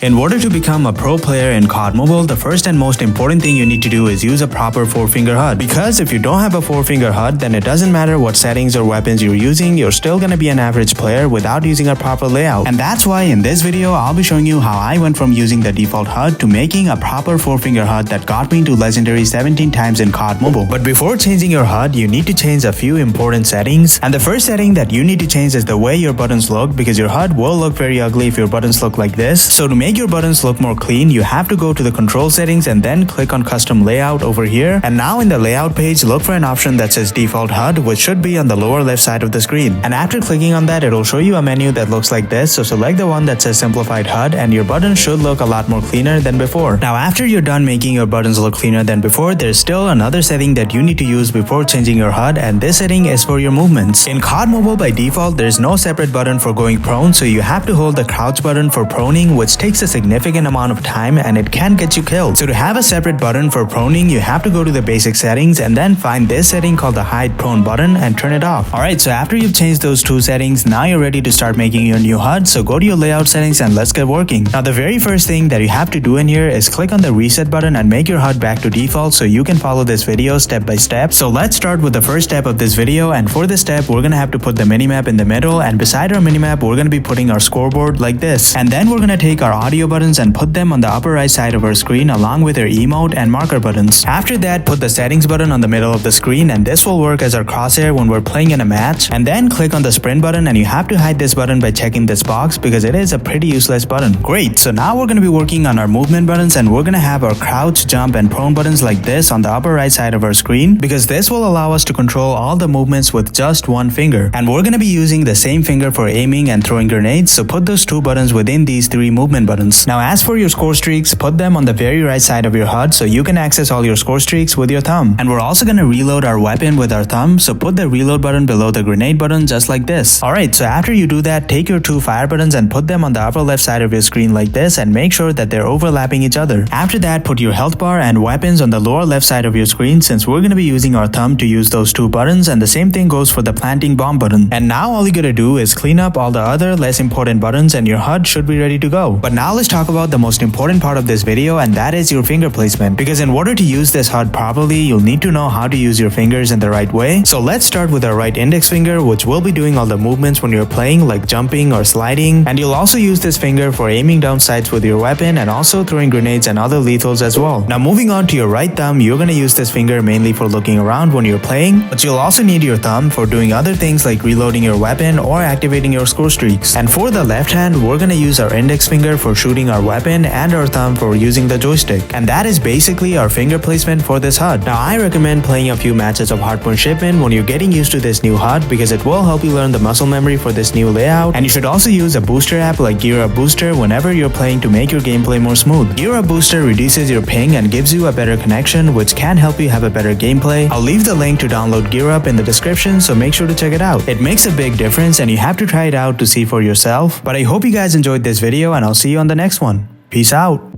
In order to become a pro player in COD Mobile, the first and most important thing you need to do is use a proper 4-finger HUD. Because if you don't have a 4-finger HUD, then it doesn't matter what settings or weapons you're using, you're still gonna be an average player without using a proper layout. And that's why in this video, I'll be showing you how I went from using the default HUD to making a proper 4-finger HUD that got me to Legendary 17 times in COD Mobile. But before changing your HUD, you need to change a few important settings. And the first setting that you need to change is the way your buttons look, because your HUD will look very ugly if your buttons look like this. So to make your buttons look more clean, you have to go to the control settings and then click on custom layout over here. And now in the layout page, look for an option that says default HUD, which should be on the lower left side of the screen. And after clicking on that, it'll show you a menu that looks like this. So select the one that says simplified HUD and your buttons should look a lot more cleaner than before. Now after you're done making your buttons look cleaner than before, there's still another setting that you need to use before changing your HUD, and this setting is for your movements. In COD Mobile by default, there's no separate button for going prone, so you have to hold the crouch button for proning, which takes a significant amount of time and it can get you killed. So to have a separate button for proning, you have to go to the basic settings and then find this setting called the hide prone button and turn it off. Alright, so after you've changed those two settings, now you're ready to start making your new HUD. So go to your layout settings and let's get working. Now the very first thing that you have to do in here is click on the reset button and make your HUD back to default so you can follow this video step by step. So let's start with the first step of this video, and for this step we're gonna have to put the minimap in the middle, and beside our minimap we're gonna be putting our scoreboard like this. And then we're gonna take our audio buttons and put them on the upper right side of our screen along with our emote and marker buttons. After that, put the settings button on the middle of the screen, and this will work as our crosshair when we're playing in a match. And then click on the sprint button, and you have to hide this button by checking this box because it is a pretty useless button. Great, so now we're going to be working on our movement buttons, and we're going to have our crouch, jump and prone buttons like this on the upper right side of our screen, because this will allow us to control all the movements with just one finger. And we're going to be using the same finger for aiming and throwing grenades, so put those two buttons within these three movement buttons. Now as for your score streaks, put them on the very right side of your HUD so you can access all your score streaks with your thumb. And we're also going to reload our weapon with our thumb, so put the reload button below the grenade button just like this. Alright, so after you do that, take your two fire buttons and put them on the upper left side of your screen like this, and make sure that they're overlapping each other. After that, put your health bar and weapons on the lower left side of your screen, since we're going to be using our thumb to use those two buttons, and the same thing goes for the planting bomb button. And now all you gotta do is clean up all the other less important buttons and your HUD should be ready to go. But now let's talk about the most important part of this video, and that is your finger placement. Because in order to use this HUD properly, you'll need to know how to use your fingers in the right way. So let's start with our right index finger, which will be doing all the movements when you're playing, like jumping or sliding. And you'll also use this finger for aiming down sights with your weapon and also throwing grenades and other lethals as well. Now moving on to your right thumb, you're gonna use this finger mainly for looking around when you're playing, but you'll also need your thumb for doing other things like reloading your weapon or activating your score streaks. And for the left hand, we're gonna use our index finger for shooting our weapon and our thumb for using the joystick. And that is basically our finger placement for this HUD. Now I recommend playing a few matches of Hardpoint Shipment when you're getting used to this new HUD, because it will help you learn the muscle memory for this new layout. And you should also use a booster app like Gear Up Booster whenever you're playing to make your gameplay more smooth. Gear Up Booster reduces your ping and gives you a better connection, which can help you have a better gameplay. I'll leave the link to download Gear Up in the description, so make sure to check it out. It makes a big difference and you have to try it out to see for yourself. But I hope you guys enjoyed this video, and I'll see you on the next one. Peace out.